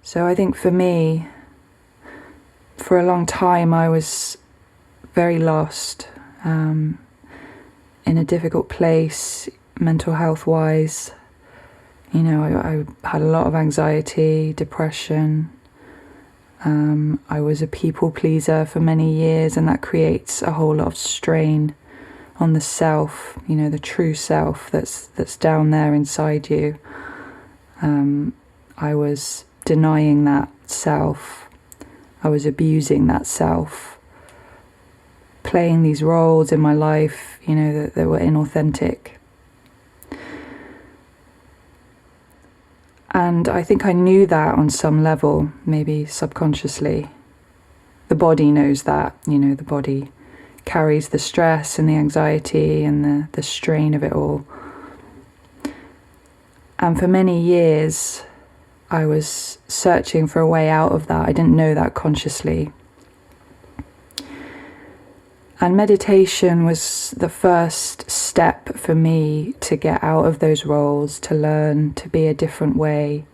So I think for me, for a long time I was very lost, in a difficult place, mental health wise. You know, I had a lot of anxiety, depression. I was a people pleaser for many years, and that creates a whole lot of strain on the self, you know, the true self that's down there inside you. I was denying that self. I was abusing that self, playing these roles in my life, you know, that were inauthentic. And I think I knew that on some level, maybe subconsciously. The body knows that, you know, the body carries the stress and the anxiety and the strain of it all. And for many years, I was searching for a way out of that. I didn't know that consciously. And meditation was the first step for me to get out of those roles, to learn to be a different way.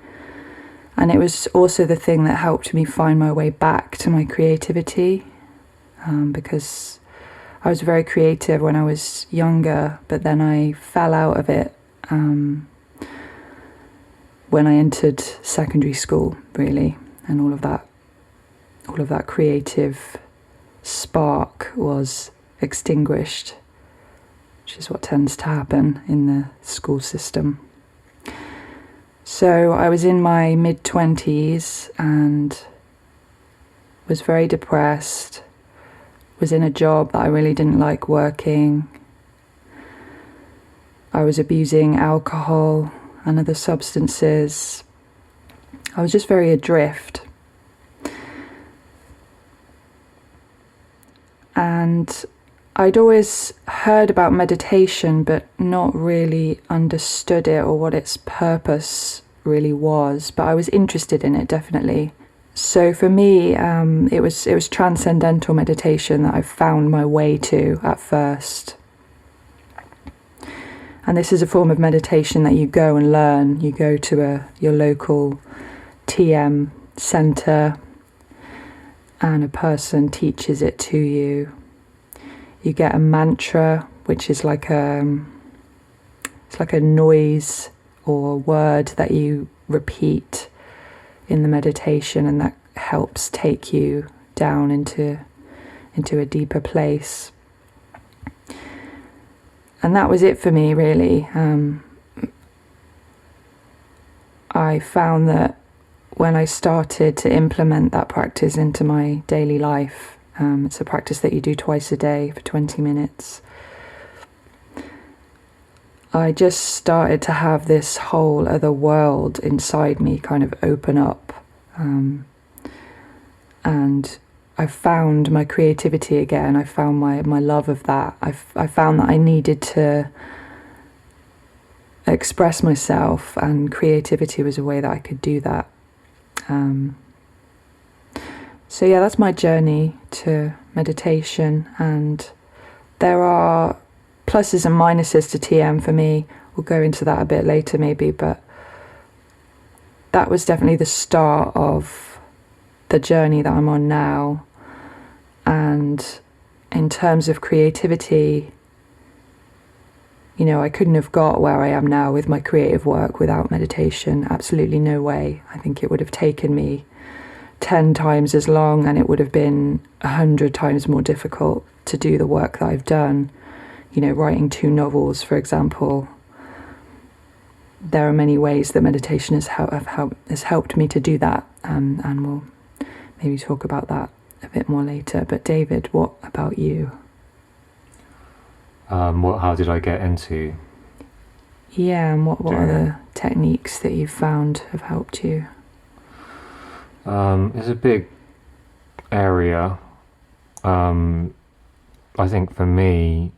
And it was also the thing that helped me find my way back to my creativity, because I was very creative when I was younger, but then I fell out of it when I entered secondary school, really, and all of that creative spark was extinguished, which is what tends to happen in the school system. So I was in my mid-20s and was very depressed, was in a job that I really didn't like working. I was abusing alcohol and other substances. I was just very adrift. And I'd always heard about meditation, but not really understood it or what its purpose really was. But I was interested in it, definitely. So for me, it was transcendental meditation that I found my way to at first. And this is a form of meditation that you go and learn. You go to your local TM center, and a person teaches it to you. You get a mantra, which is like a noise or word that you repeat in the meditation, and that helps take you down into a deeper place. And that was it for me, really. I found that when I started to implement that practice into my daily life, it's a practice that you do twice a day for 20 minutes. I just started to have this whole other world inside me kind of open up. And I found my creativity again. I found my love of that. I found that I needed to express myself, and creativity was a way that I could do that. So yeah, that's my journey to meditation, and there are pluses and minuses to TM for me. We'll go into that a bit later maybe, but that was definitely the start of the journey that I'm on now. And in terms of creativity, you know, I couldn't have got where I am now with my creative work without meditation. Absolutely no way. I think it would have taken me 10 times as long, and it would have been 100 times more difficult to do the work that I've done. You know, writing 2 novels, for example. There are many ways that meditation has helped me to do that, and we'll maybe talk about that a bit more later. But David, what about you? How did I get into? Yeah, and what are the techniques that you've found have helped you? It's a big area. I think for me,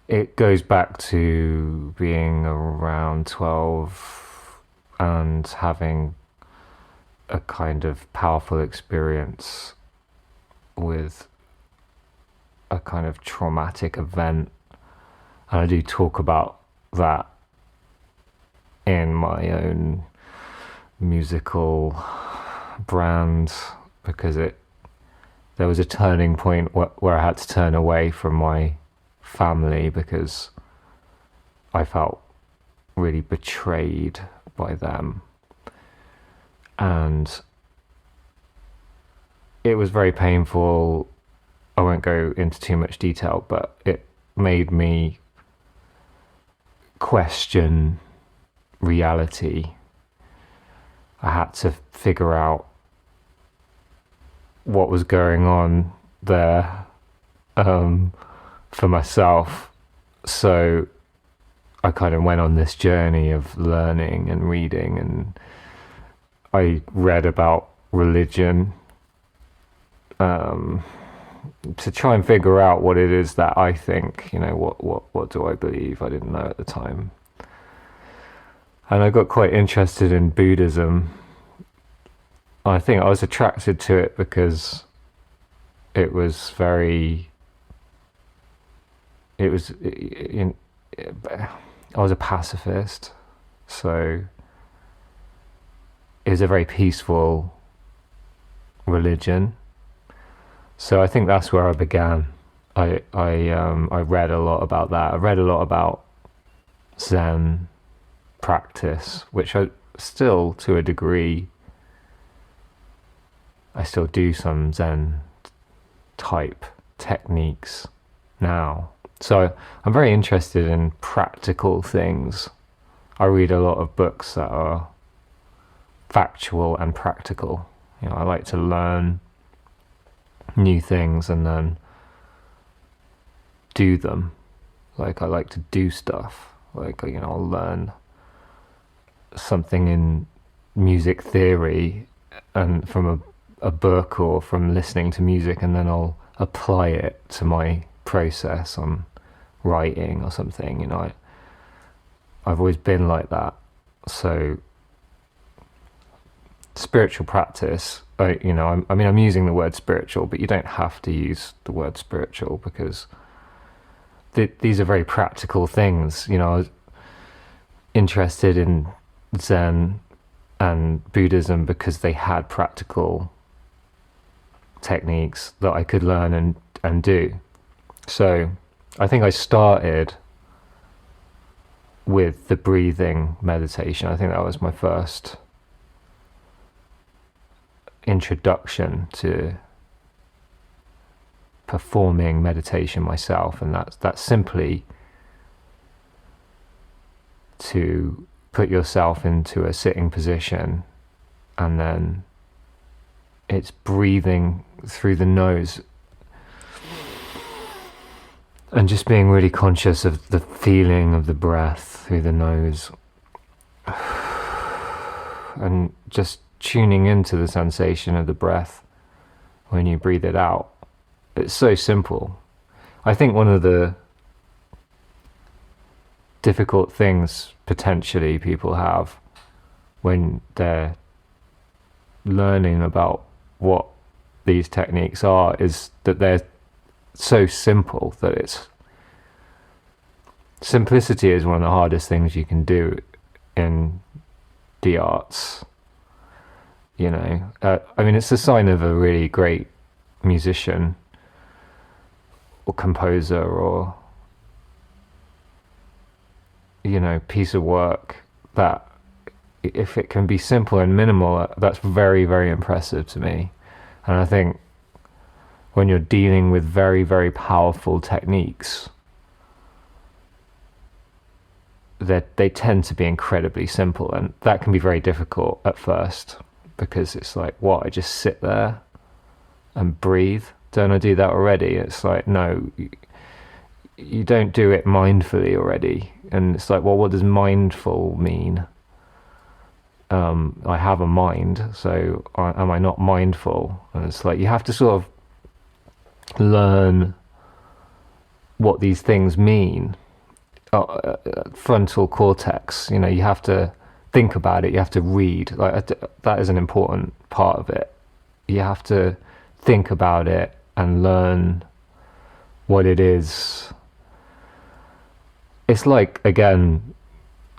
it goes back to being around 12 and having a kind of powerful experience with a kind of traumatic event. And I do talk about that in my own musical brand, because there was a turning point where I had to turn away from my family because I felt really betrayed by them. And it was very painful. I won't go into too much detail, but it made me question reality. I had to figure out what was going on there for myself. So I kind of went on this journey of learning and reading, and I read about religion to try and figure out what it is that I think, what do I believe? I didn't know at the time. And I got quite interested in Buddhism. I think I was attracted to it because I was a pacifist, so it was a very peaceful religion. So I think that's where I began. I read a lot about that. I read a lot about Zen practice, which I still, to a degree, I still do some Zen type techniques now. So I'm very interested in practical things. I read a lot of books that are factual and practical. I like to learn new things and then do them. Like, I like to do stuff. Like, I'll learn something in music theory and from a book or from listening to music, and then I'll apply it to my process on writing or something. I've always been like that. So spiritual practice, I'm using the word spiritual, but you don't have to use the word spiritual, because these are very practical things. I was interested in Zen and Buddhism because they had practical techniques that I could learn and do. So I think I started with the breathing meditation. I think that was my first introduction to performing meditation myself, and that's simply to put yourself into a sitting position, and then it's breathing through the nose and just being really conscious of the feeling of the breath through the nose, and just tuning into the sensation of the breath when you breathe it out. It's so simple. I think one of the difficult things potentially people have when they're learning about what these techniques are is that they're so simple that simplicity is one of the hardest things you can do in the arts. It's a sign of a really great musician or composer or piece of work, that if it can be simple and minimal, that's very, very impressive to me. And I think when you're dealing with very, very powerful techniques, that they tend to be incredibly simple, and that can be very difficult at first, because it's like, what, I just sit there and breathe? Don't I do that already? It's like, no, you don't do it mindfully already. And it's like, well, what does mindful mean? I have a mind, so am I not mindful? And it's like, you have to sort of learn what these things mean. Frontal cortex, you have to think about it, you have to read. That is an important part of it. You have to think about it and learn what it is. It's like, again,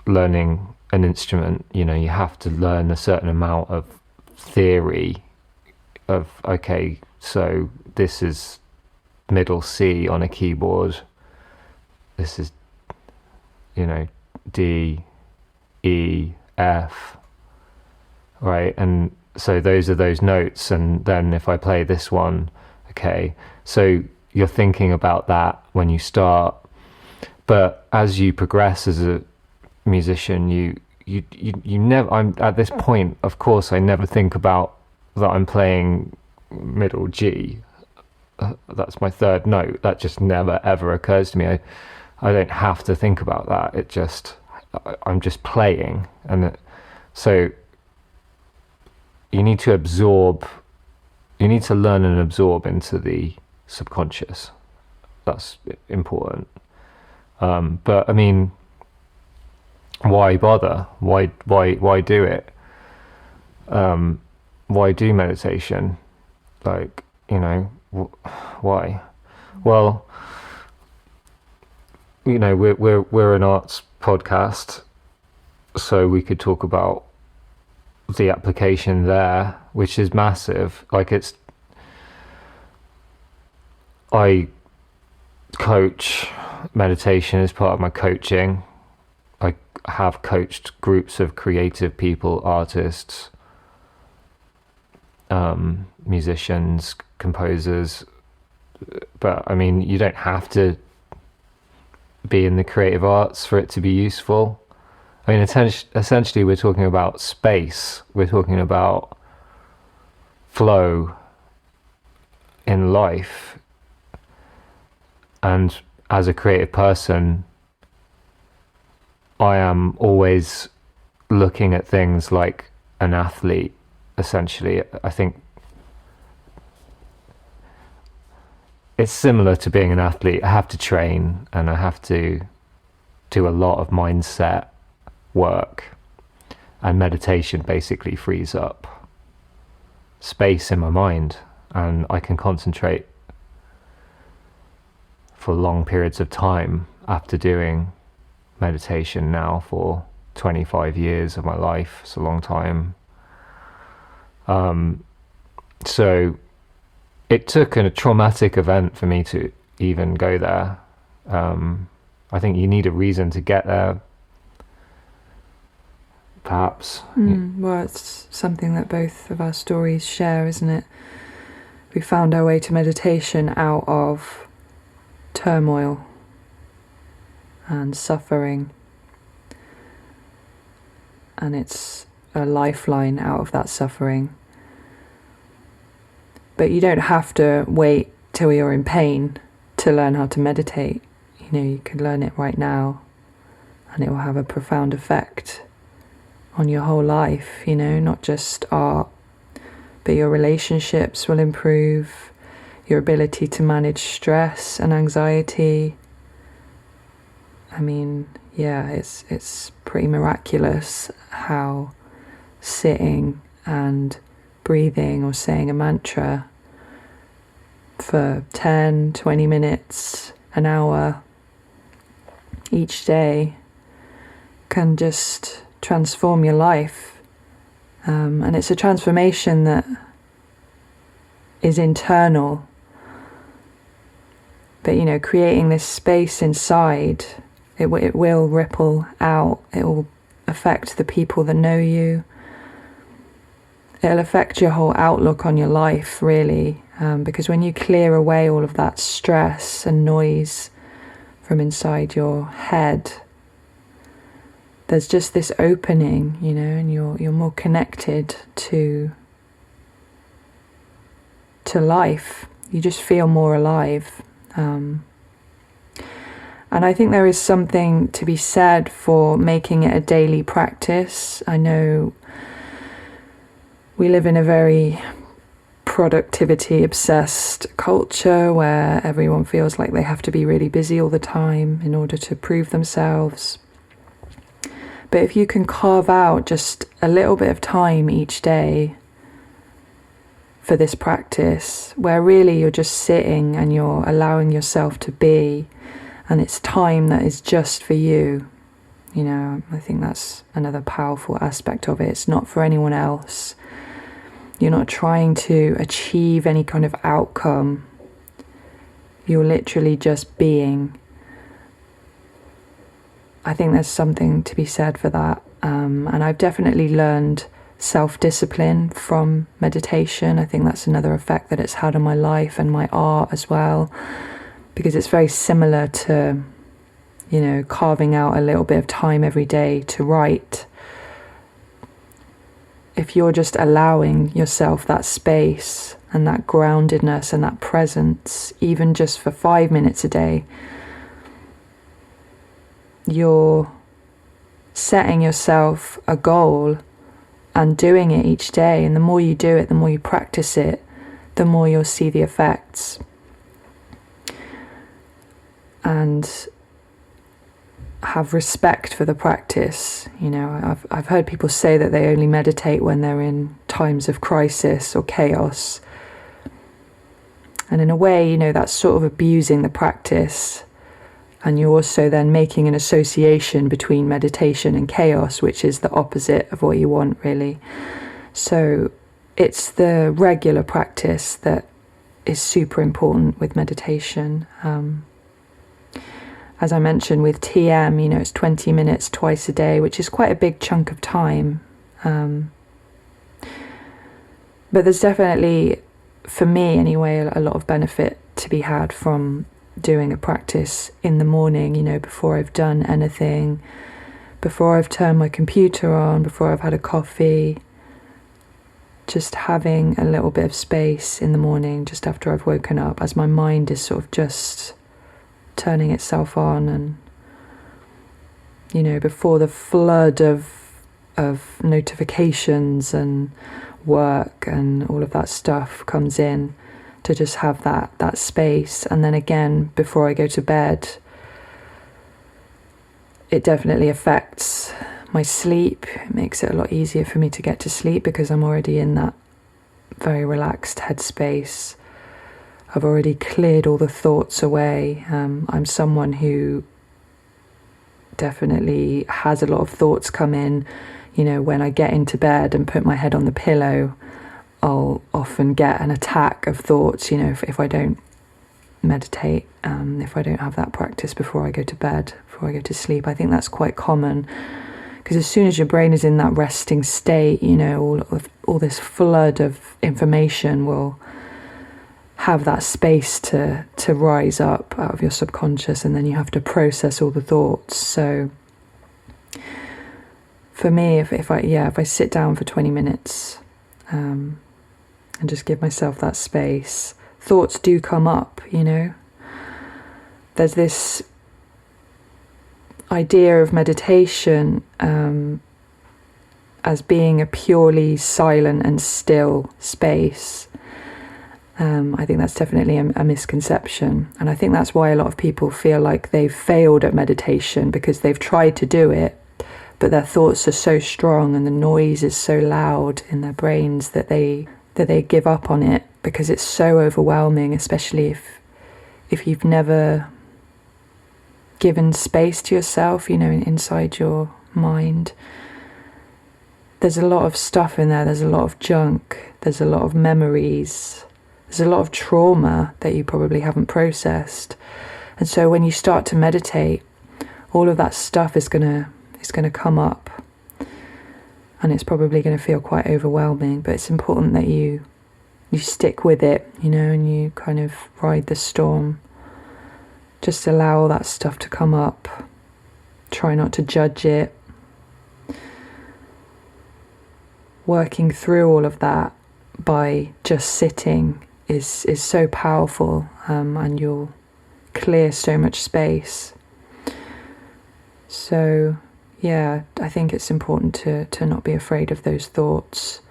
learning an instrument, you know, you have to learn a certain amount of theory of, okay, so this is middle C on a keyboard, this is, you know, D, E, F, right? And so those are those notes, and then if I play this one, okay, so you're thinking about that when you start, but as you progress as a musician, you never, I'm at this point, of course, I never think about that I'm playing middle G. That's my third note. That just never ever occurs to me. I don't have to think about that. It just, I'm just playing. And so you need to absorb, you need to learn and absorb into the subconscious. That's important. But I mean, why bother? Why do it? Why do meditation? Like, you know, why? Well, you know, we're an arts podcast, so we could talk about the application there, which is massive. Like, it's, I coach meditation as part of my coaching. I have coached groups of creative people, artists, musicians, composers, but I mean, you don't have to be in the creative arts for it to be useful. I mean, essentially we're talking about space, we're talking about flow in life, and as a creative person, I am always looking at things like an athlete, essentially. I think it's similar to being an athlete. I have to train, and I have to do a lot of mindset work, and meditation basically frees up space in my mind, and I can concentrate for long periods of time after doing meditation now for 25 years of my life. It's a long time. So it took a traumatic event for me to even go there. I think you need a reason to get there, perhaps. Well, it's something that both of our stories share, isn't it? We found our way to meditation out of turmoil and suffering, and it's a lifeline out of that suffering. But you don't have to wait till you're in pain to learn how to meditate. You know, you can learn it right now, and it will have a profound effect on your whole life, you know, not just art, but your relationships will improve, your ability to manage stress and anxiety. I mean, yeah, it's pretty miraculous how sitting and breathing or saying a mantra for 10, 20 minutes, an hour each day can just transform your life. And it's a transformation that is internal. But, you know, creating this space inside, it will ripple out. It will affect the people that know you. It'll affect your whole outlook on your life, really. Because when you clear away all of that stress and noise from inside your head, there's just this opening, you know, and you're more connected to life. You just feel more alive. And I think there is something to be said for making it a daily practice. I know we live in a very productivity obsessed culture where everyone feels like they have to be really busy all the time in order to prove themselves. But if you can carve out just a little bit of time each day for this practice, where really you're just sitting and you're allowing yourself to be, and it's time that is just for you, You know, I think that's another powerful aspect of it. It's not for anyone else. You're not trying to achieve any kind of outcome. You're literally just being. I think there's something to be said for that. And I've definitely learned self-discipline from meditation. I think that's another effect that it's had on my life and my art as well, because it's very similar to, you know, carving out a little bit of time every day to write. If you're just allowing yourself that space and that groundedness and that presence, even just for 5 minutes a day, you're setting yourself a goal and doing it each day. And the more you do it, the more you practice it, the more you'll see the effects. And have respect for the practice. You know, I've heard people say that they only meditate when they're in times of crisis or chaos. And in a way, you know, that's sort of abusing the practice. And you're also then making an association between meditation and chaos, which is the opposite of what you want, really. So it's the regular practice that is super important with meditation. As I mentioned with TM, you know, it's 20 minutes twice a day, which is quite a big chunk of time. But there's definitely, for me anyway, a lot of benefit to be had from doing a practice in the morning, you know, before I've done anything, before I've turned my computer on, before I've had a coffee. Just having a little bit of space in the morning, just after I've woken up, as my mind is sort of just turning itself on, and, you know, before the flood of notifications and work and all of that stuff comes in, to just have that space. And then again, before I go to bed, it definitely affects my sleep. It makes it a lot easier for me to get to sleep because I'm already in that very relaxed headspace. I've already cleared all the thoughts away. I'm someone who definitely has a lot of thoughts come in. You know, when I get into bed and put my head on the pillow, I'll often get an attack of thoughts, you know, if I don't meditate, if I don't have that practice before I go to bed, before I go to sleep. I think that's quite common, because as soon as your brain is in that resting state, you know, all this flood of information will have that space to rise up out of your subconscious, and then you have to process all the thoughts. So for me, if I sit down for 20 minutes and just give myself that space, thoughts do come up, you know. There's this idea of meditation as being a purely silent and still space. I think that's definitely a misconception, and I think that's why a lot of people feel like they've failed at meditation, because they've tried to do it, but their thoughts are so strong and the noise is so loud in their brains that they give up on it, because it's so overwhelming, especially if you've never given space to yourself, you know, inside your mind. There's a lot of stuff in there, there's a lot of junk, there's a lot of memories, there's a lot of trauma that you probably haven't processed. And so when you start to meditate, all of that stuff is gonna come up, and it's probably going to feel quite overwhelming, but it's important that you stick with it, you know, and you kind of ride the storm. Just allow all that stuff to come up. Try not to judge it. Working through all of that by just sitting is so powerful, and you'll clear so much space. So yeah, I think it's important to not be afraid of those thoughts,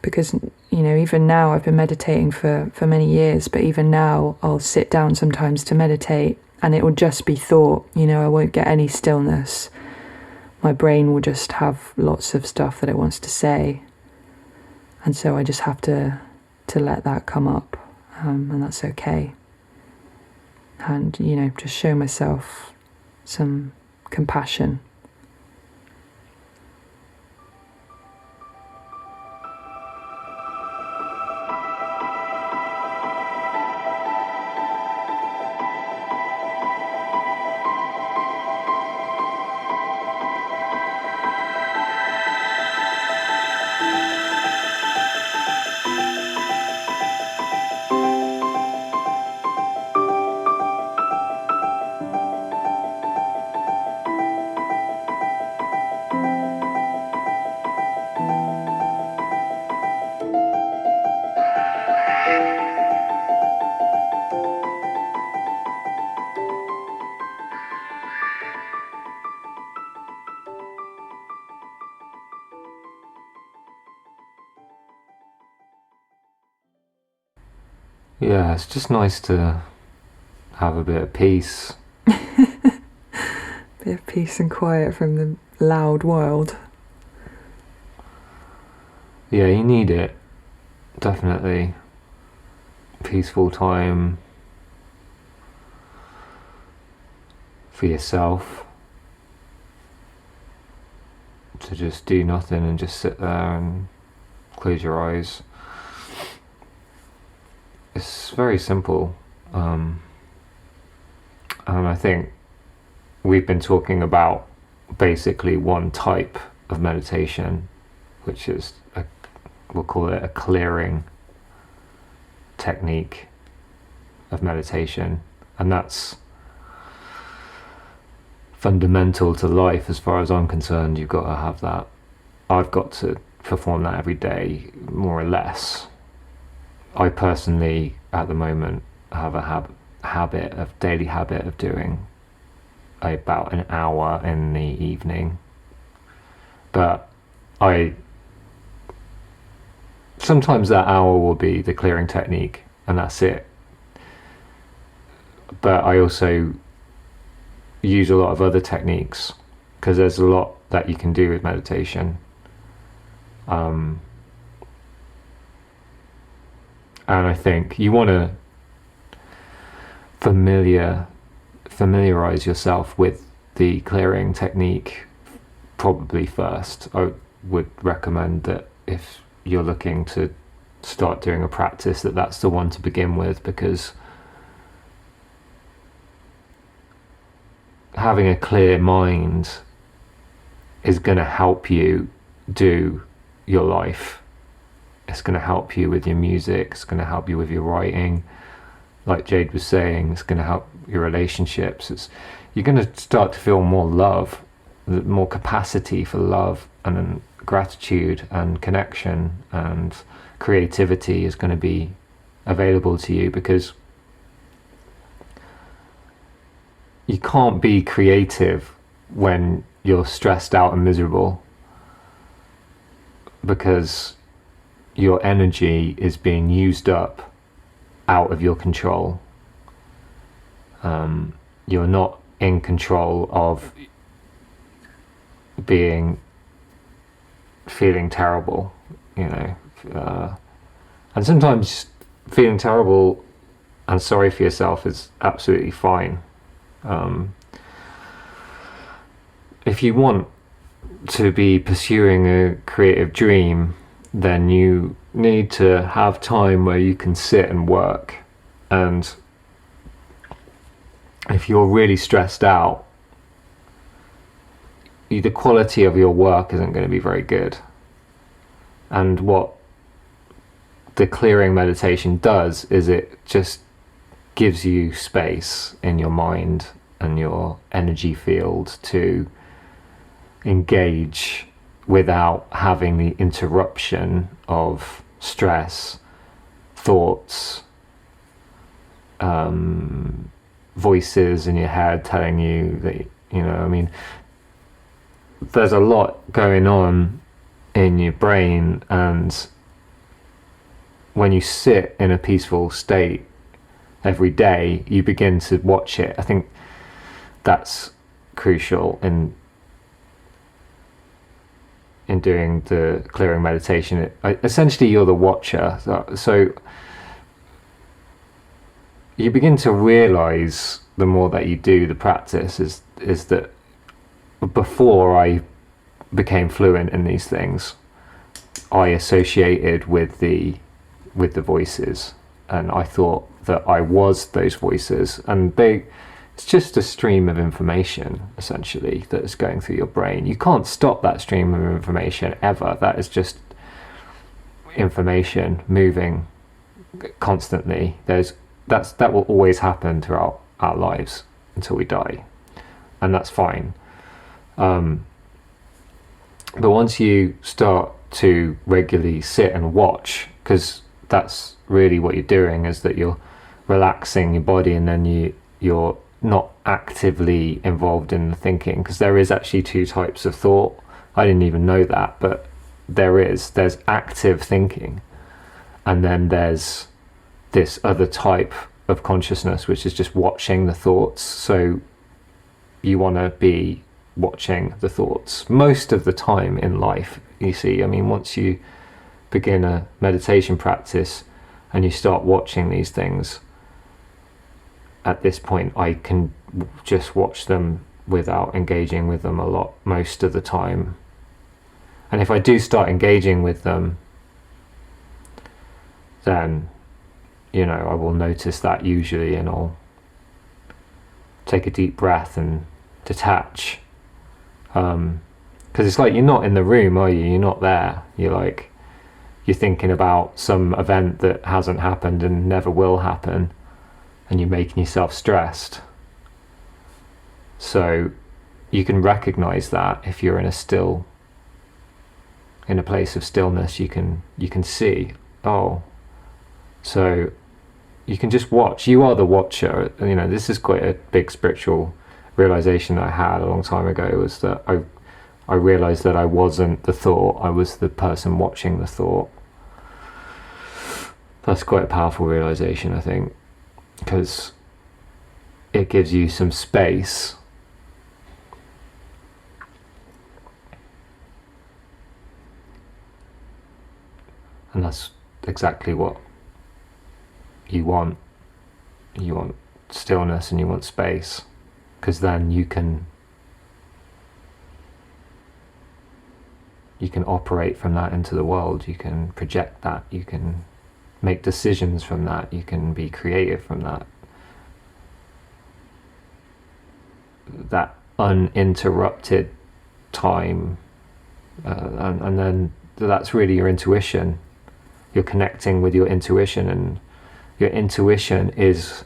because, you know, even now, I've been meditating for many years, but even now I'll sit down sometimes to meditate and it will just be thought, you know, I won't get any stillness. My brain will just have lots of stuff that it wants to say, and so I just have to let that come up, and that's okay. And, you know, just show myself some compassion Yeah, it's just nice to have a bit of peace. Bit of peace and quiet from the loud world. Yeah, you need it. Definitely. Peaceful time for yourself. To just do nothing and just sit there and close your eyes. It's very simple. And I think we've been talking about basically one type of meditation, which is, we'll call it a clearing technique of meditation. And that's fundamental to life as far as I'm concerned. You've got to have that. I've got to perform that every day, more or less. I personally, at the moment, have a daily habit of doing about an hour in the evening. But sometimes that hour will be the clearing technique, and that's it. But I also use a lot of other techniques, because there's a lot that you can do with meditation. And I think you want to familiarize yourself with the clearing technique probably first. I would recommend that if you're looking to start doing a practice, that's the one to begin with, because having a clear mind is going to help you do your life. It's going to help you with your music, it's going to help you with your writing. Like Jade was saying, it's going to help your relationships. You're going to start to feel more love, more capacity for love and gratitude and connection, and creativity is going to be available to you, because you can't be creative when you're stressed out and miserable, because your energy is being used up out of your control. You're not in control of feeling terrible, and sometimes feeling terrible and sorry for yourself is absolutely fine. If you want to be pursuing a creative dream, then you need to have time where you can sit and work. And if you're really stressed out, the quality of your work isn't going to be very good. And what the clearing meditation does is it just gives you space in your mind and your energy field to engage without having the interruption of stress, thoughts, voices in your head telling you that, there's a lot going on in your brain, and when you sit in a peaceful state every day, you begin to watch it. I think that's crucial in doing the clearing meditation. Essentially, you're the watcher. So you begin to realize, the more that you do the practice, is that before I became fluent in these things, I associated with the voices, and I thought that I was those voices, and it's just a stream of information essentially that is going through your brain. You can't stop that stream of information ever. That is just information moving constantly. That will always happen throughout our lives until we die, and that's fine. But once you start to regularly sit and watch, because that's really what you're doing, is that you're relaxing your body, and then you're not actively involved in the thinking, because there is actually two types of thought. I didn't even know that, but there's active thinking, and then there's this other type of consciousness, which is just watching the thoughts. So you want to be watching the thoughts most of the time in life, you see. I mean, once you begin a meditation practice and you start watching these things, at this point I can just watch them without engaging with them a lot most of the time. And if I do start engaging with them, then, you know, I will notice that usually, and I'll take a deep breath and detach. Because it's like you're not in the room, are you? You're not there. You're thinking about some event that hasn't happened and never will happen, and you're making yourself stressed. So you can recognize that if you're in a place of stillness. You can see, oh, so you can just watch. You are the watcher. You know, this is quite a big spiritual realization that I had a long time ago, was that I realized that I wasn't the thought, I was the person watching the thought. That's quite a powerful realization, I think, because it gives you some space and that's exactly what you want. You want stillness and you want space, because then you can operate from that into the world. You can project that, you can make decisions from that, you can be creative from that uninterrupted time, and then that's really your intuition. You're connecting with your intuition, and your intuition is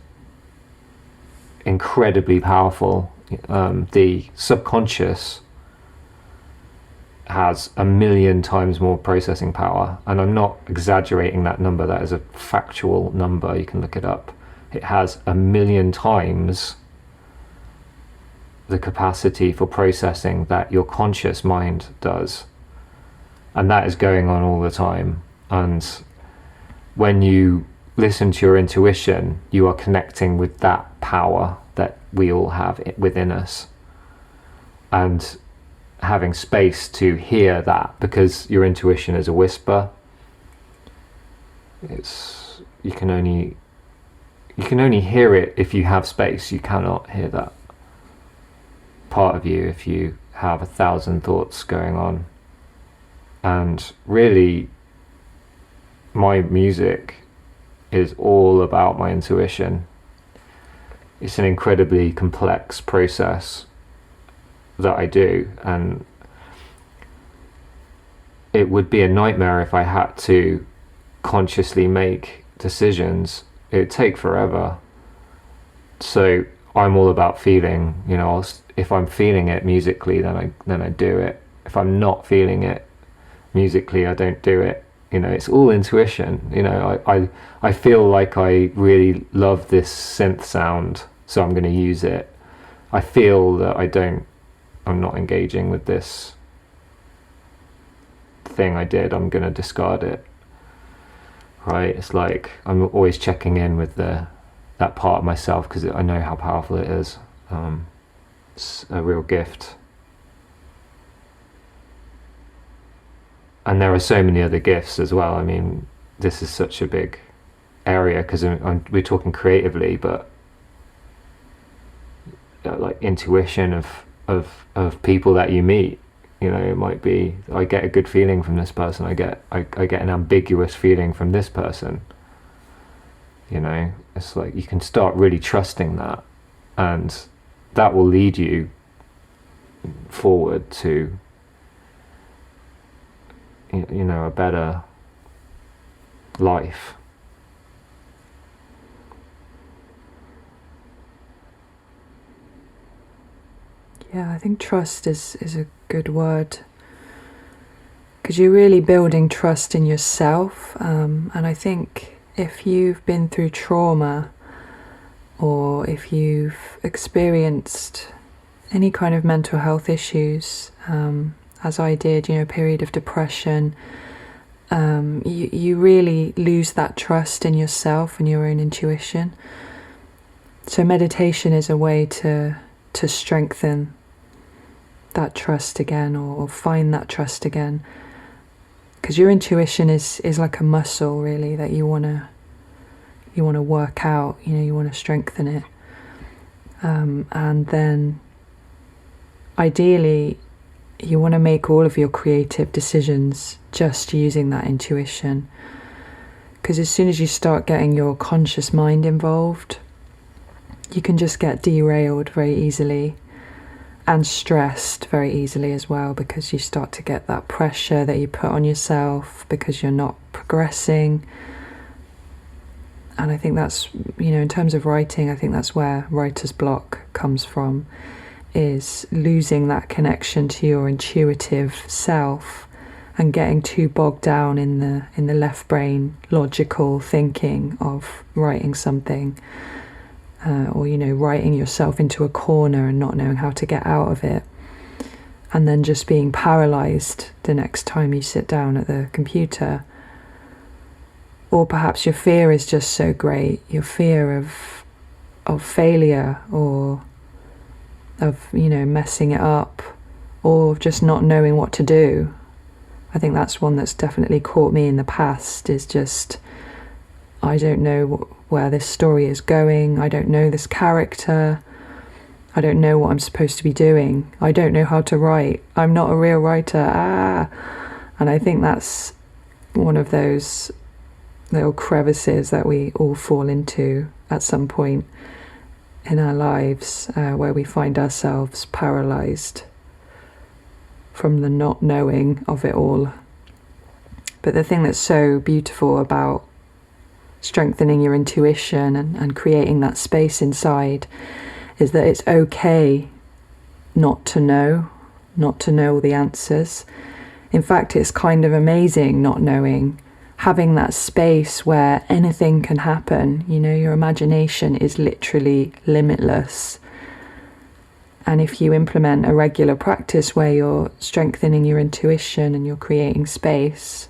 incredibly powerful. The subconscious has 1,000,000 times more processing power, and I'm not exaggerating that number. That is a factual number. You can look it up. It has 1,000,000 times the capacity for processing that your conscious mind does, and that is going on all the time. And when you listen to your intuition, you are connecting with that power that we all have within us, and having space to hear that, because your intuition is a whisper. You can only hear it if you have space. You cannot hear that part of you if you have 1,000 thoughts going on. And really, my music is all about my intuition. It's an incredibly complex process that I do, and it would be a nightmare if I had to consciously make decisions. It'd take forever. So I'm all about feeling. You know, if I'm feeling it musically, then I do it. If I'm not feeling it musically, I don't do it. You know, it's all intuition. You know, I feel like I really love this synth sound, so I'm going to use it. I feel that I'm not engaging with this thing I did, I'm going to discard it. Right? It's like I'm always checking in with that part of myself, because I know how powerful it is. It's a real gift. And there are so many other gifts as well. I mean, this is such a big area, because we're talking creatively, but like intuition of people that you meet. You know, it might be, I get a good feeling from this person, I get an ambiguous feeling from this person. You know, it's like you can start really trusting that, and that will lead you forward to, you know, a better life. Yeah, I think trust is a good word, because you're really building trust in yourself, and I think if you've been through trauma, or if you've experienced any kind of mental health issues, as I did, you know, a period of depression, you really lose that trust in yourself and your own intuition. So meditation is a way to strengthen that trust again, or find that trust again, because your intuition is like a muscle, really, that you want to work out. You want to strengthen it, and then ideally you want to make all of your creative decisions just using that intuition, because as soon as you start getting your conscious mind involved, you can just get derailed very easily and stressed very easily as well, because you start to get that pressure that you put on yourself because you're not progressing. And I think that's, in terms of writing, I think that's where writer's block comes from, is losing that connection to your intuitive self and getting too bogged down in the left brain logical thinking of writing something. Or writing yourself into a corner and not knowing how to get out of it, and then just being paralyzed the next time you sit down at the computer. Or perhaps your fear is just so great, your fear of failure, or of messing it up, or just not knowing what to do. I think that's one that's definitely caught me in the past, is just, I don't know where this story is going. I don't know this character. I don't know what I'm supposed to be doing. I don't know how to write. I'm not a real writer. And I think that's one of those little crevices that we all fall into at some point in our lives, where we find ourselves paralyzed from the not knowing of it all. But the thing that's so beautiful about strengthening your intuition and creating that space inside is that it's okay not to know all the answers. In fact, it's kind of amazing not knowing, having that space where anything can happen. Your imagination is literally limitless. And if you implement a regular practice where you're strengthening your intuition and you're creating space,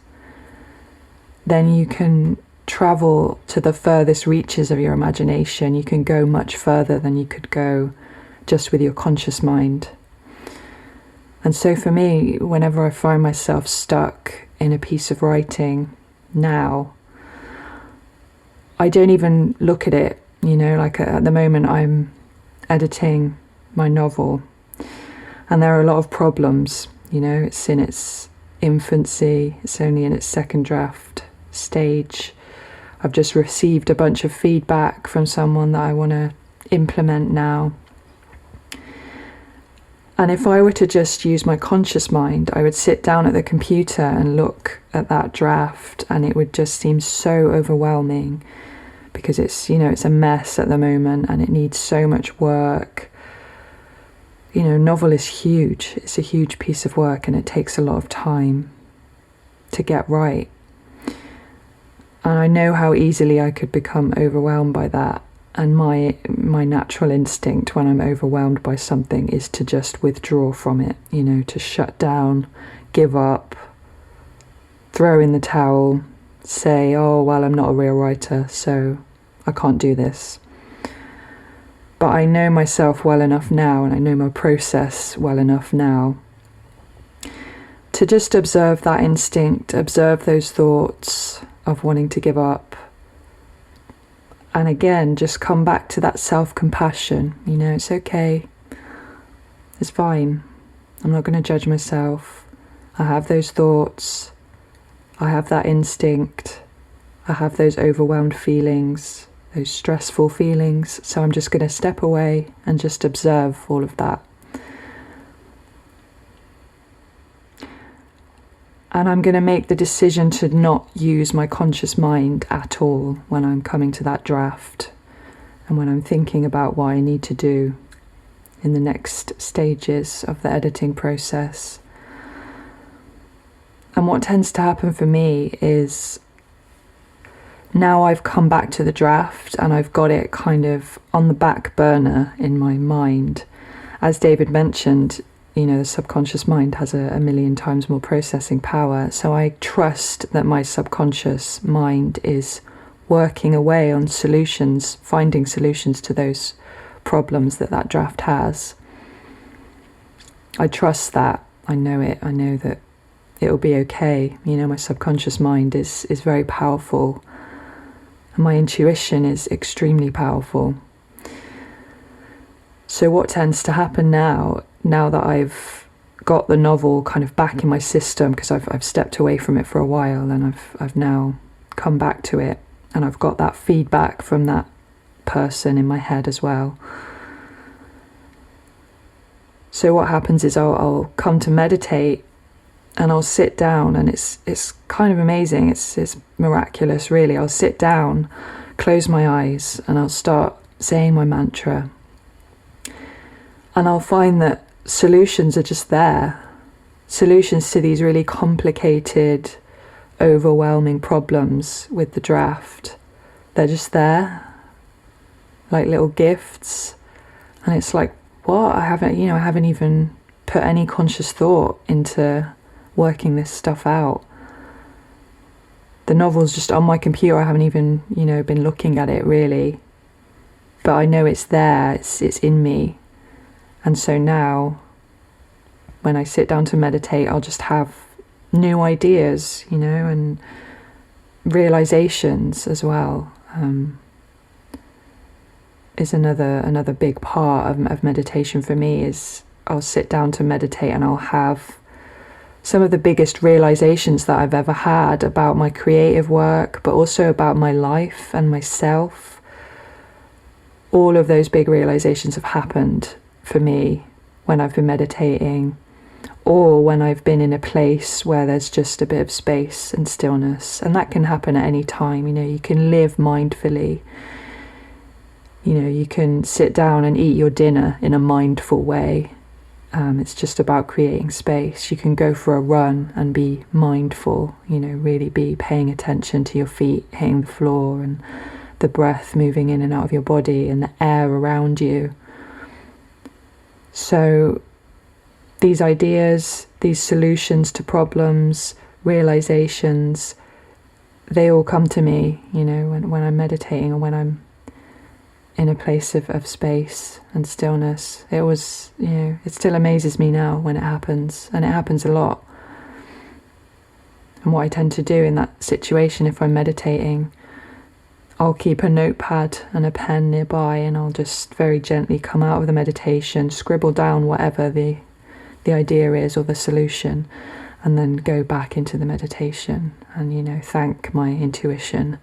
then you can travel to the furthest reaches of your imagination. You can go much further than you could go just with your conscious mind. And so for me, whenever I find myself stuck in a piece of writing now, I don't even look at it. Like at the moment I'm editing my novel, and there are a lot of problems. It's in its infancy, it's only in its second draft stage. I've just received a bunch of feedback from someone that I want to implement now. And if I were to just use my conscious mind, I would sit down at the computer and look at that draft, and it would just seem so overwhelming, because it's a mess at the moment and it needs so much work. Novel is huge. It's a huge piece of work, and it takes a lot of time to get right. And I know how easily I could become overwhelmed by that. And my natural instinct when I'm overwhelmed by something is to just withdraw from it, to shut down, give up, throw in the towel, say, oh, well, I'm not a real writer, so I can't do this. But I know myself well enough now, and I know my process well enough now, to just observe that instinct, observe those thoughts of wanting to give up. And again, just come back to that self-compassion. It's okay. It's fine. I'm not going to judge myself. I have those thoughts. I have that instinct. I have those overwhelmed feelings, those stressful feelings. So I'm just going to step away and just observe all of that. And I'm going to make the decision to not use my conscious mind at all when I'm coming to that draft, and when I'm thinking about what I need to do in the next stages of the editing process. And what tends to happen for me is, now I've come back to the draft and I've got it kind of on the back burner in my mind. As David mentioned, the subconscious mind has a million times more processing power. So I trust that my subconscious mind is working away on solutions, finding solutions to those problems that draft has. I trust that. I know it. I know that it'll be okay. My subconscious mind is very powerful. And my intuition is extremely powerful. So what tends to happen now that I've got the novel kind of back in my system, because I've stepped away from it for a while, and I've now come back to it, and I've got that feedback from that person in my head as well. So what happens is I'll come to meditate, and I'll sit down, and it's kind of amazing. It's miraculous, really. I'll sit down, close my eyes, and I'll start saying my mantra. And I'll find that solutions are just there. Solutions to these really complicated, overwhelming problems with the draft. They're just there, like little gifts. And it's like, what? I haven't even put any conscious thought into working this stuff out. The novel's just on my computer. I haven't even, been looking at it really. But I know it's there. It's in me. And so now, when I sit down to meditate, I'll just have new ideas, and realizations as well. Is another big part of meditation for me. Is I'll sit down to meditate, and I'll have some of the biggest realizations that I've ever had about my creative work, but also about my life and myself. All of those big realizations have happened for me when I've been meditating, or when I've been in a place where there's just a bit of space and stillness. And that can happen at any time. You can live mindfully. You can sit down and eat your dinner in a mindful way. It's just about creating space. You can go for a run and be mindful, really be paying attention to your feet hitting the floor, and the breath moving in and out of your body, and the air around you. So these ideas, these solutions to problems, realizations, they all come to me, when I'm meditating, or when I'm in a place of space and stillness. It was, it still amazes me now when it happens, and it happens a lot. And what I tend to do in that situation, if I'm meditating, I'll keep a notepad and a pen nearby, and I'll just very gently come out of the meditation, scribble down whatever the idea is or the solution, and then go back into the meditation and, thank my intuition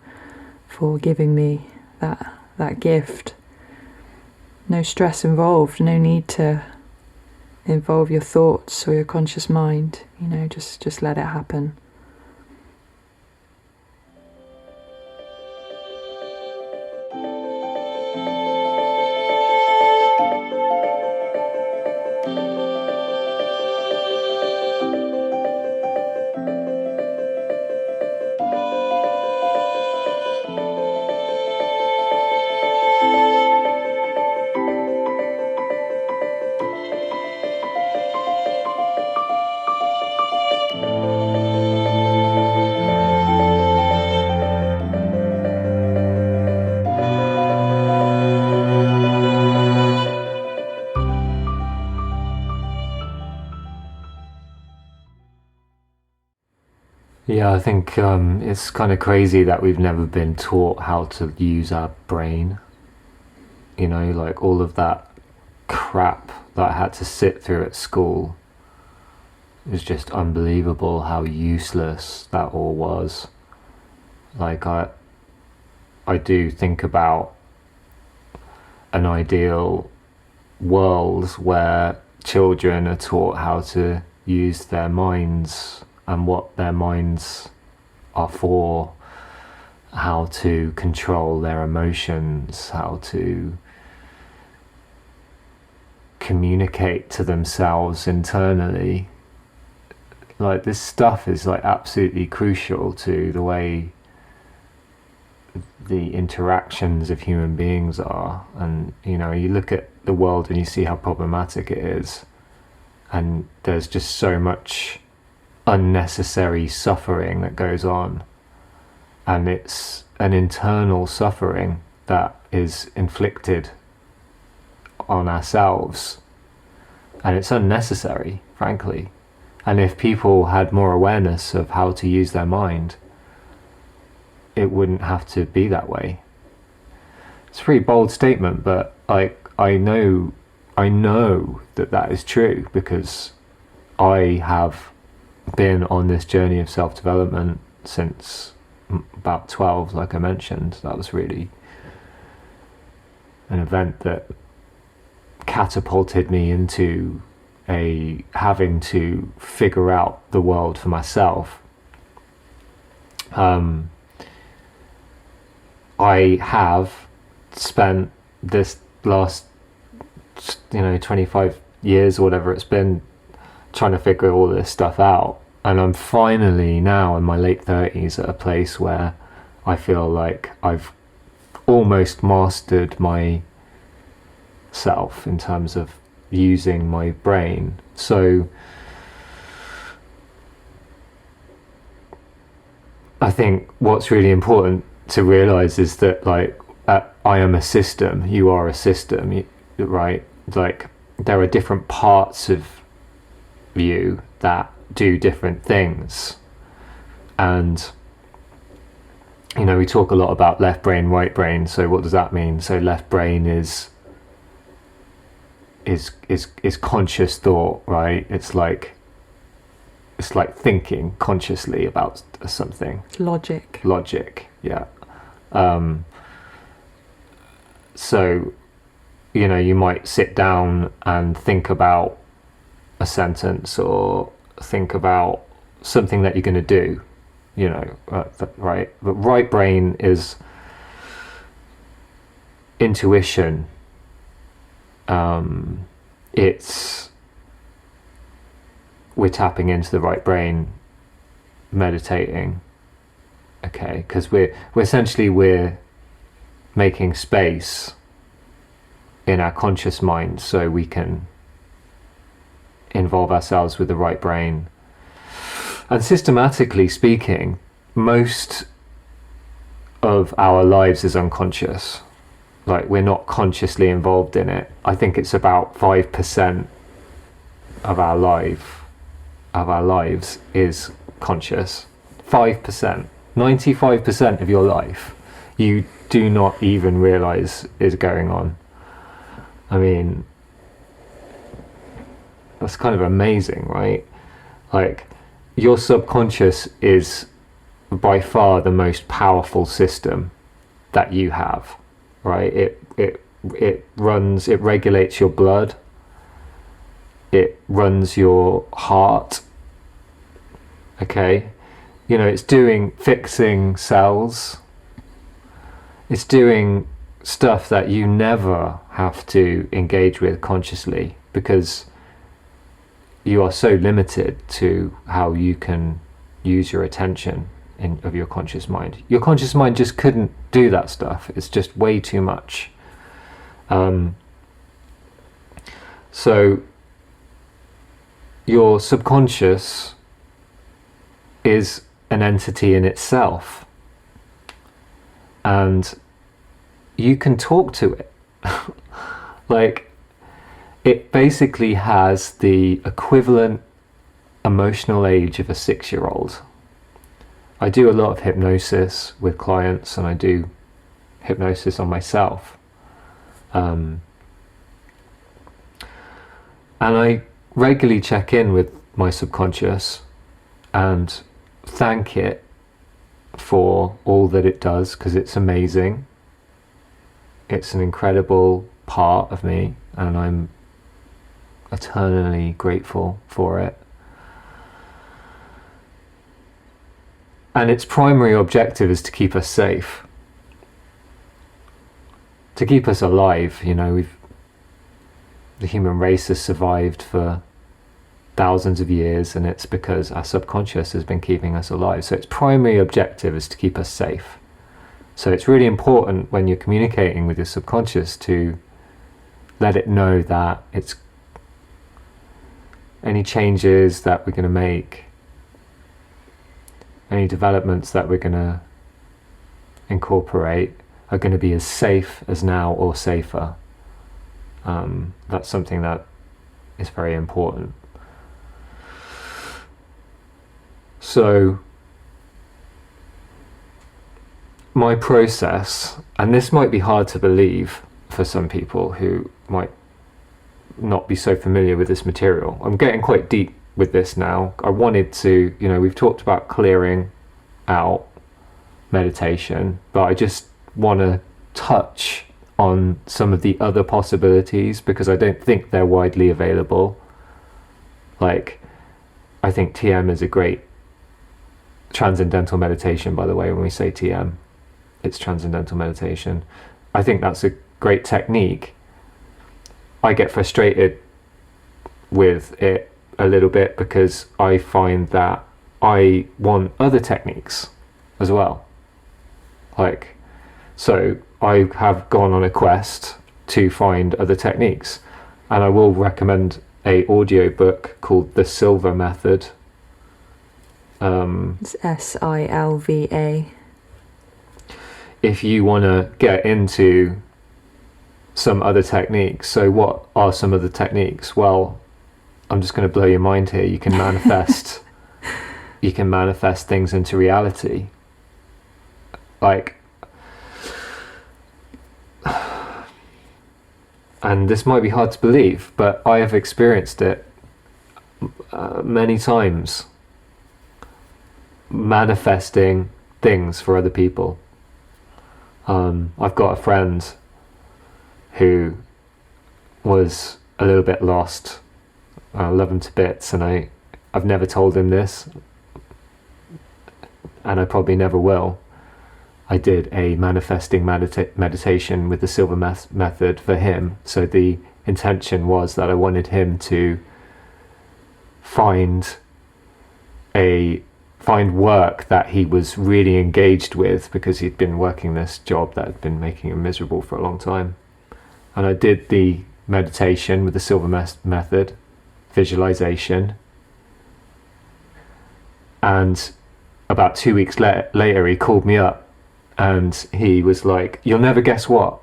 for giving me that gift. No stress involved, no need to involve your thoughts or your conscious mind, just let it happen. Yeah, I think it's kind of crazy that we've never been taught how to use our brain. Like all of that crap that I had to sit through at school. It was just unbelievable how useless that all was. Like I do think about an ideal world where children are taught how to use their minds and what their minds are for, how to control their emotions, how to communicate to themselves internally. Like this stuff is like absolutely crucial to the way the interactions of human beings are. And you look at the world and you see how problematic it is. and there's just so much unnecessary suffering that goes on, and it's an internal suffering that is inflicted on ourselves, and it's unnecessary, frankly. And if people had more awareness of how to use their mind, it wouldn't have to be that way. It's a pretty bold statement, but I know that is true, because I have been on this journey of self-development since about 12, like I mentioned. That was really an event that catapulted me into having to figure out the world for myself. I have spent this last 25 years or whatever it's been trying to figure all this stuff out, and I'm finally now in my late 30s at a place where I feel like I've almost mastered myself in terms of using my brain. So I think what's really important to realize is that I am a system, you are a system, right? Like, there are different parts of you that do different things, and we talk a lot about left brain, right brain. So what does that mean? So left brain is conscious thought, right? It's like thinking consciously about something. Logic, yeah. So you might sit down and think about a sentence, or think about something that you're going to do, right? But right brain is intuition. We're tapping into the right brain, meditating, okay? Because we're making space in our conscious mind so we can involve ourselves with the right brain. And systematically speaking, most of our lives is unconscious. Like, we're not consciously involved in it. I think it's about 5% of our lives is conscious. 5%. 95% of your life you do not even realize is going on. I mean, that's kind of amazing, right? Like, your subconscious is by far the most powerful system that you have, right? It regulates your blood, it runs your heart, okay? It's fixing cells, it's doing stuff that you never have to engage with consciously, because you are so limited to how you can use your attention of your conscious mind. Your conscious mind just couldn't do that stuff. It's just way too much. So your subconscious is an entity in itself, and you can talk to it. Like, it basically has the equivalent emotional age of a 6-year-old. I do a lot of hypnosis with clients, and I do hypnosis on myself. And I regularly check in with my subconscious and thank it for all that it does, because it's amazing. It's an incredible part of me, and I'm eternally grateful for it. And its primary objective is to keep us safe, to keep us alive. The human race has survived for thousands of years, and it's because our subconscious has been keeping us alive. So its primary objective is to keep us safe. So it's really important when you're communicating with your subconscious to let it know that any changes that we're going to make, any developments that we're going to incorporate are going to be as safe as now or safer. That's something that is very important. So my process, and this might be hard to believe for some people who might not be so familiar with this material. I'm getting quite deep with this now. I wanted to, we've talked about clearing out meditation, but I just want to touch on some of the other possibilities because I don't think they're widely available. Like, I think TM is a great transcendental meditation, by the way. When we say TM, it's transcendental meditation. I think that's a great technique. I get frustrated with it a little bit because I find that I want other techniques as well. So I have gone on a quest to find other techniques, and I will recommend a audio book called The Silva Method. It's SILVA. If you want to get into some other techniques. So what are some of the techniques? Well, I'm just going to blow your mind here. You can manifest you can manifest things into reality. And this might be hard to believe, but I have experienced it many times, manifesting things for other people. I've got a friend who was a little bit lost. I love him to bits, and I've never told him this, and I probably never will. I did a manifesting meditation with the Silva method for him. So the intention was that I wanted him to find work that he was really engaged with, because he'd been working this job that had been making him miserable for a long time. And I did the meditation with the Silva method, visualization. And about 2 weeks later, he called me up and he was like, "You'll never guess what."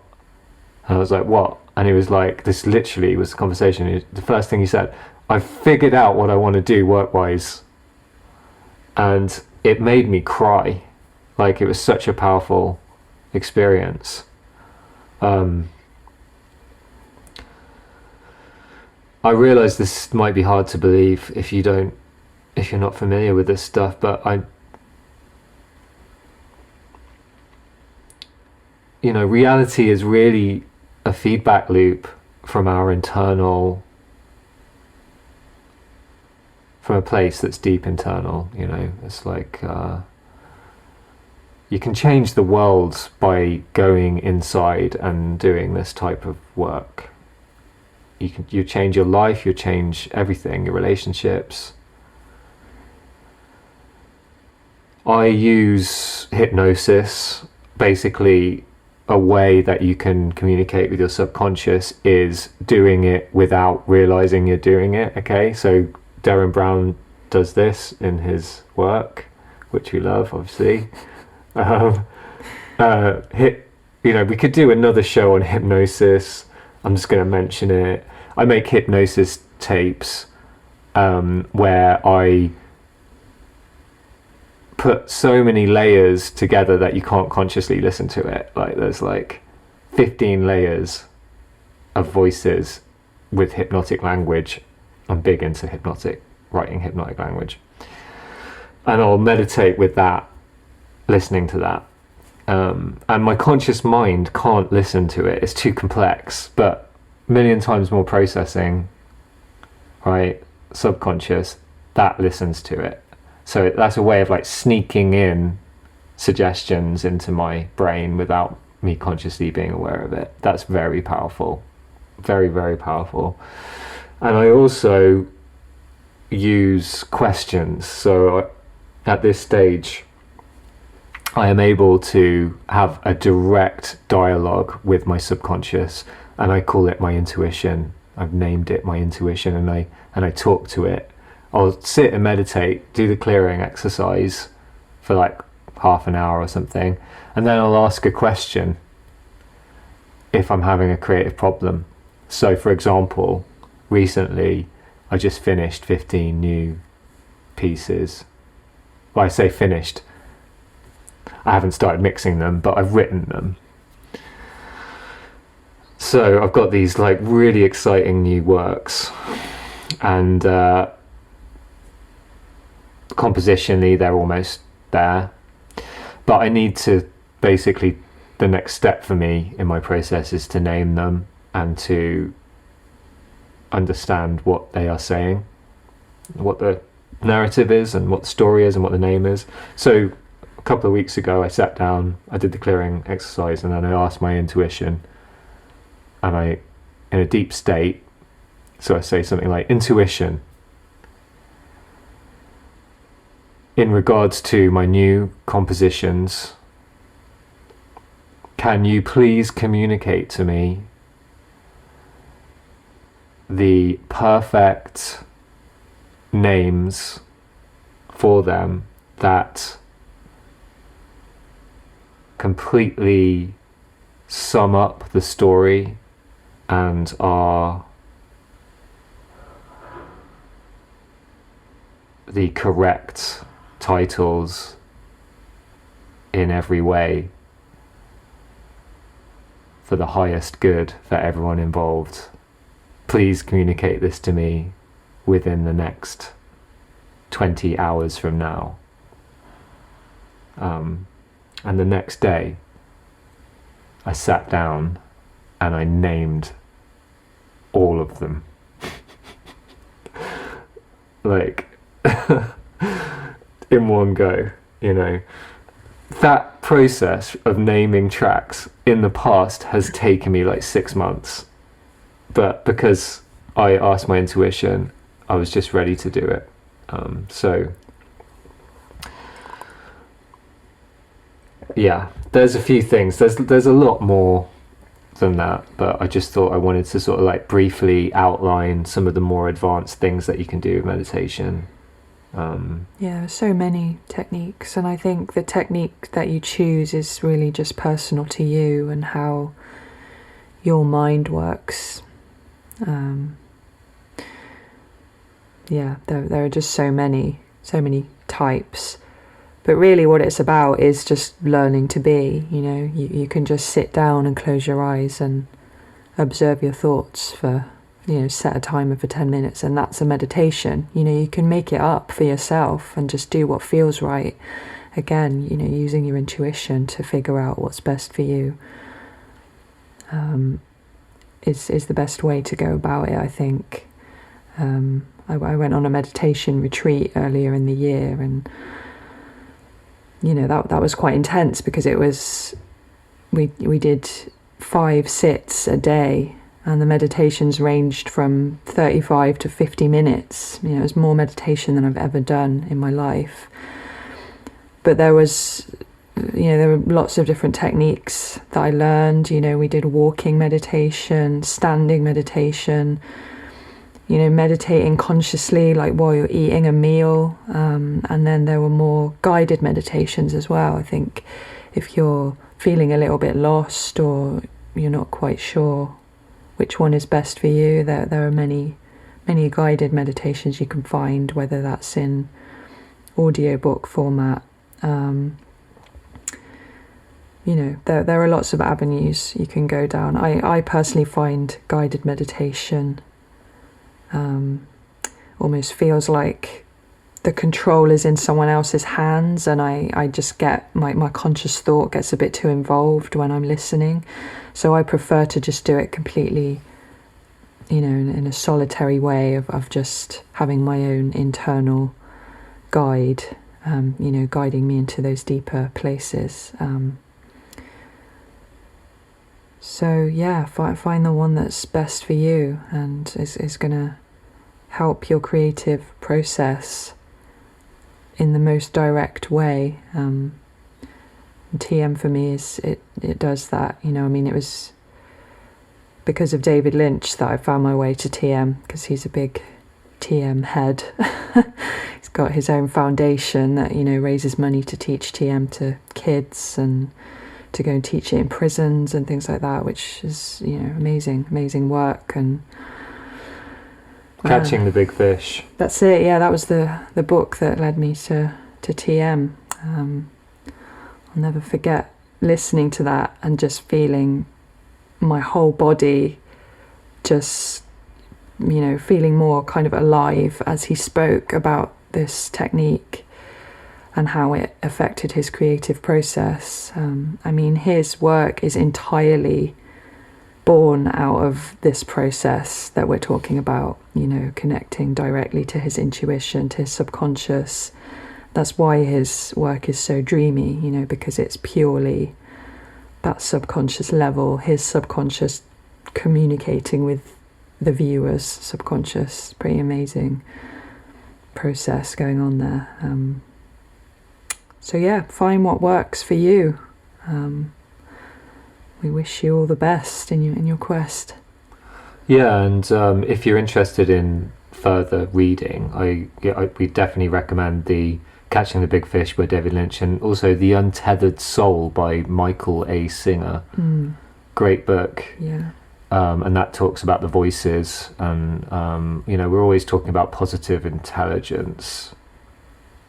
And I was like, "What?" And he was like, this literally was the conversation. The first thing he said, "I figured out what I want to do work-wise." And it made me cry. Like, it was such a powerful experience. I realize this might be hard to believe if you're not familiar with this stuff, but reality is really a feedback loop from a place that's deep internal. It's like you can change the world by going inside and doing this type of work. You change your life, you change everything, your relationships. I use hypnosis. Basically, a way that you can communicate with your subconscious is doing it without realizing you're doing it. Okay, so Darren Brown does this in his work, which we love, obviously. We could do another show on hypnosis. I'm just going to mention it. I make hypnosis tapes where I put so many layers together that you can't consciously listen to it. Like, there's like 15 layers of voices with hypnotic language. I'm big into writing hypnotic language. And I'll meditate with that, listening to that. And my conscious mind can't listen to it. It's too complex, but a million times more processing, right? Subconscious, that listens to it. So that's a way of like sneaking in suggestions into my brain without me consciously being aware of it. That's very powerful. Very, very powerful. And I also use questions. So at this stage, I am able to have a direct dialogue with my subconscious, and I call it my intuition. I've named it my intuition, and I talk to it. I'll sit and meditate, do the clearing exercise for like half an hour or something, and then I'll ask a question if I'm having a creative problem. So for example, recently I just finished 15 new pieces. Well, I say finished, I haven't started mixing them, but I've written them. So I've got these like really exciting new works, and compositionally they're almost there, but I need to basically, the next step for me in my process is to name them and to understand what they are saying, what the narrative is and what the story is and what the name is. So a couple of weeks ago I sat down, I did the clearing exercise, and then I asked my intuition, and I, in a deep state, so I say something like, intuition, in regards to my new compositions, can you please communicate to me the perfect names for them that completely sum up the story and are the correct titles in every way for the highest good for everyone involved. Please communicate this to me within the next 20 hours from now. And the next day I sat down and I named all of them. Like in one go, you know. That process of naming tracks in the past has taken me like 6 months, but because I asked my intuition, I was just ready to do it. So yeah, there's a few things, there's a lot more than that, but I just thought I wanted to sort of like briefly outline some of the more advanced things that you can do with meditation. Yeah, so many techniques, and I think the technique that you choose is really just personal to you and how your mind works. Yeah, there are just so many types, but really what it's about is just learning to be, you know. You can just sit down and close your eyes and observe your thoughts for, you know, set a timer for 10 minutes, and that's a meditation. You know, you can make it up for yourself and just do what feels right. Again, you know, using your intuition to figure out what's best for you is the best way to go about it, I think. I went on a meditation retreat earlier in the year, and you know, that was quite intense because it was, we did 5 sits a day, and the meditations ranged from 35 to 50 minutes. You know, it was more meditation than I've ever done in my life. But there was, you know, there were lots of different techniques that I learned. You know, we did walking meditation, standing meditation, you know, meditating consciously, like while you're eating a meal. And then there were more guided meditations as well. I think if you're feeling a little bit lost or you're not quite sure which one is best for you, there are many guided meditations you can find, whether that's in audiobook format. You know, there are lots of avenues you can go down. I personally find guided meditation almost feels like the control is in someone else's hands, and I just get, my conscious thought gets a bit too involved when I'm listening. So I prefer to just do it completely, you know, in a solitary way of just having my own internal guide, you know, guiding me into those deeper places. So yeah, find the one that's best for you and is going to help your creative process in the most direct way. TM for me is it does that, you know. I mean, it was because of David Lynch that I found my way to TM, because he's a big TM head. He's got his own foundation that, you know, raises money to teach TM to kids and to go and teach it in prisons and things like that, which is, you know, amazing work. And Catching the Big Fish. That's it. Yeah, that was the book that led me to TM. I'll never forget listening to that and just feeling my whole body just, you know, feeling more kind of alive as he spoke about this technique and how it affected his creative process. I mean, his work is entirely born out of this process that we're talking about, you know, connecting directly to his intuition, to his subconscious. That's why his work is so dreamy, you know, because it's purely that subconscious level, his subconscious communicating with the viewer's subconscious. Pretty amazing process going on there. So yeah, find what works for you. We wish you all the best in your quest. Yeah, and if you're interested in further reading, we definitely recommend the Catching the Big Fish by David Lynch, and also The Untethered Soul by Michael A. Singer. Great book. Yeah. And that talks about the voices, and you know, we're always talking about positive intelligence,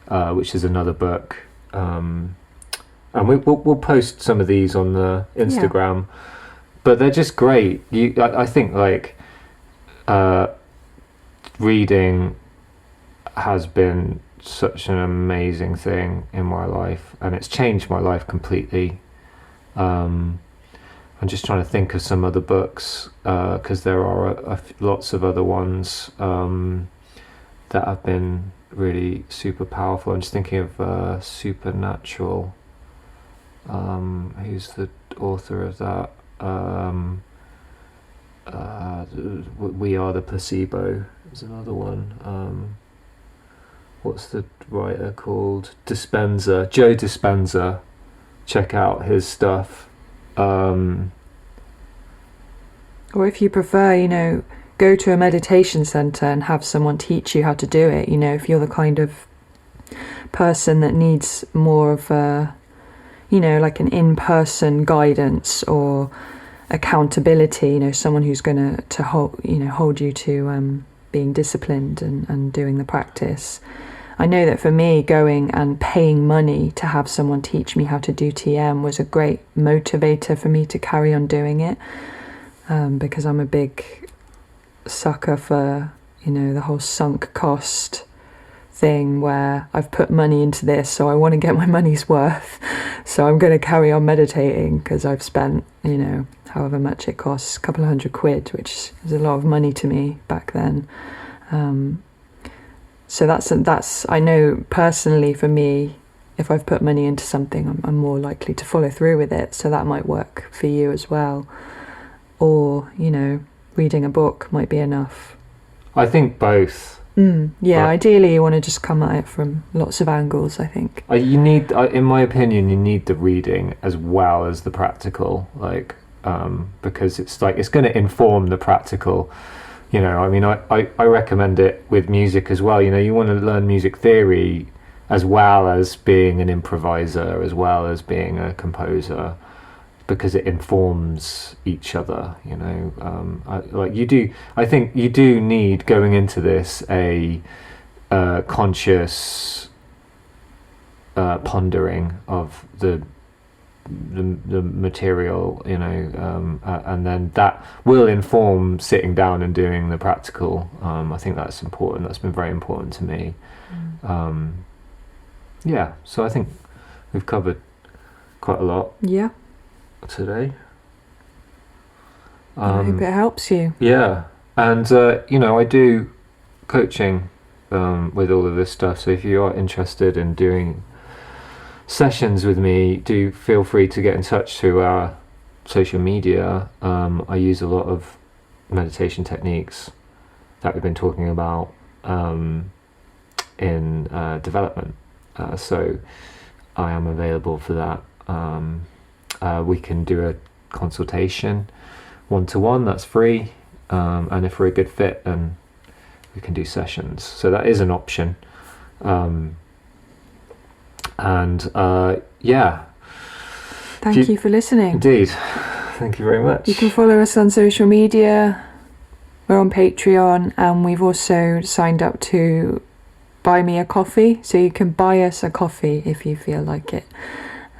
which is another book. And we'll post some of these on the Instagram, but they're just great. I think like reading has been such an amazing thing in my life, and it's changed my life completely. I'm just trying to think of some other books, because there are lots of other ones that have been really super powerful. I'm just thinking of Supernatural. Who's the author of that? We Are the Placebo is another one. What's the writer called? Dispenza, Joe Dispenza. Check out his stuff. Or if you prefer, you know, go to a meditation center and have someone teach you how to do it. You know, if you're the kind of person that needs more of a, you know, like an in-person guidance or accountability, you know, someone who's going to hold you to being disciplined and doing the practice. I know that for me, going and paying money to have someone teach me how to do TM was a great motivator for me to carry on doing it, because I'm a big sucker for, you know, the whole sunk cost thing where I've put money into this, so I want to get my money's worth. So I'm going to carry on meditating because I've spent, you know, however much it costs, a couple of £100, which is a lot of money to me back then. So that's I know personally for me, if I've put money into something, I'm more likely to follow through with it. So that might work for you as well. Or, you know, reading a book might be enough. I think both. Yeah, ideally you want to just come at it from lots of angles, I think. You need, in my opinion, you need the reading as well as the practical, like, because it's like, it's going to inform the practical. You know, I mean, I recommend it with music as well. You know, you want to learn music theory as well as being an improviser, as well as being a composer, because it informs each other, you know. I think you do need, going into this, a conscious pondering of the material, you know, and then that will inform sitting down and doing the practical. I think that's important. That's been very important to me. Yeah, so I think we've covered quite a lot. Yeah. Today. I hope it helps you. Yeah, and you know, I do coaching with all of this stuff, so if you are interested in doing sessions with me, do feel free to get in touch through our social media. I use a lot of meditation techniques that we've been talking about in development, so I am available for that. We can do a consultation one-to-one, that's free. And if we're a good fit, then we can do sessions. So that is an option. Yeah. Thank you for listening. Indeed. Thank you very much. You can follow us on social media. We're on Patreon, and we've also signed up to Buy Me a Coffee, so you can buy us a coffee if you feel like it.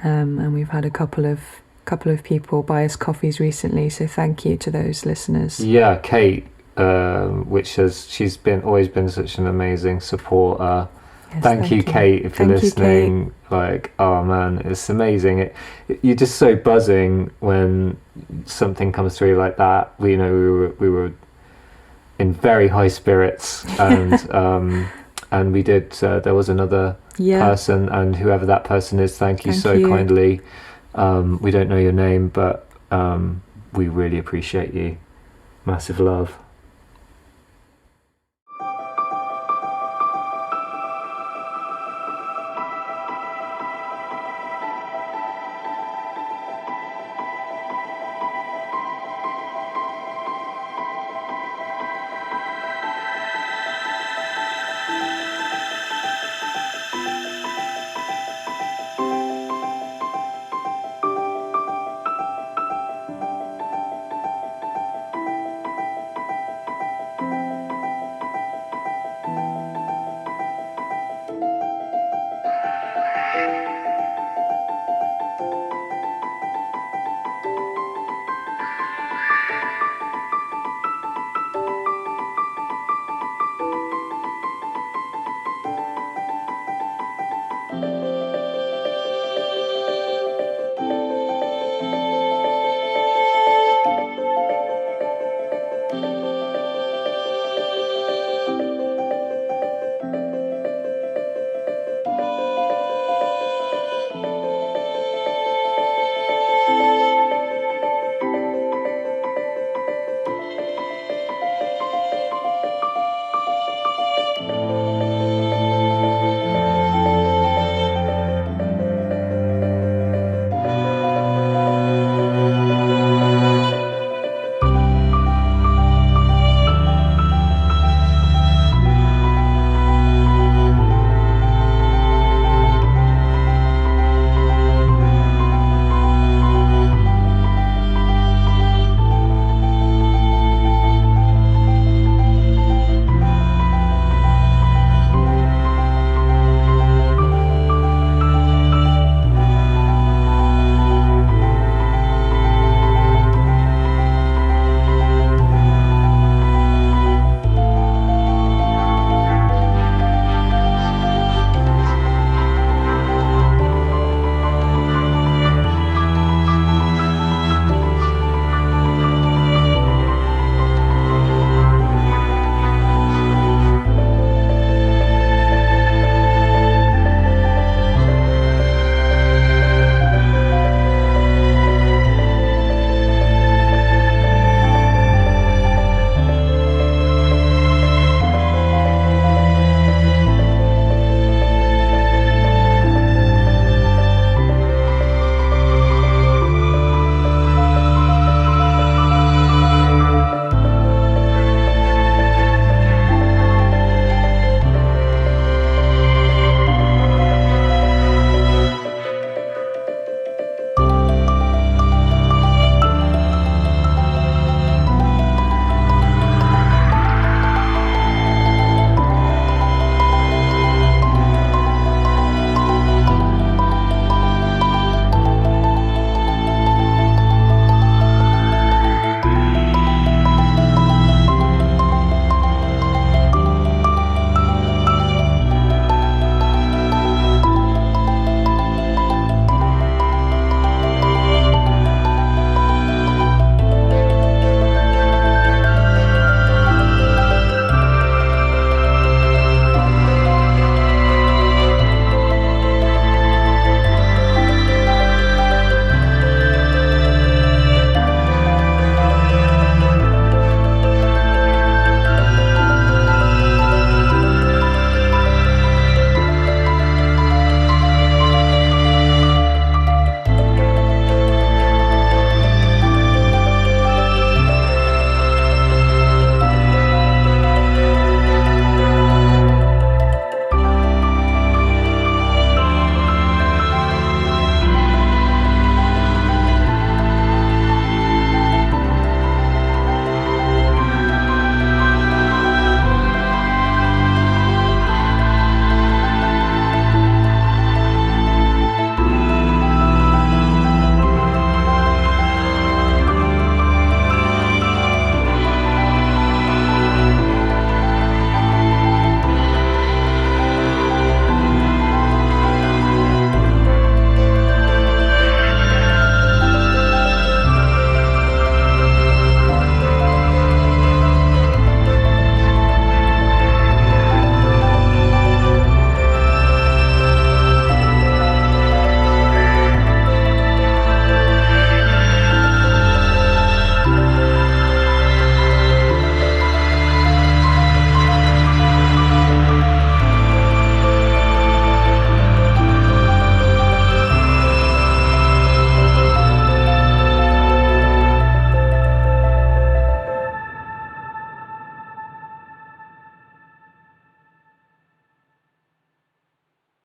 And we've had a couple of people buy us coffees recently, so thank you to those listeners. Yeah, Kate, she's always been such an amazing supporter. Yes, thank you, Kate, if you're listening. Like, oh man, it's amazing. You're just so buzzing when something comes through like that. We were in very high spirits, and and we did. There was another person, and whoever that person is, thank you so kindly. We don't know your name, but we really appreciate you. Massive love.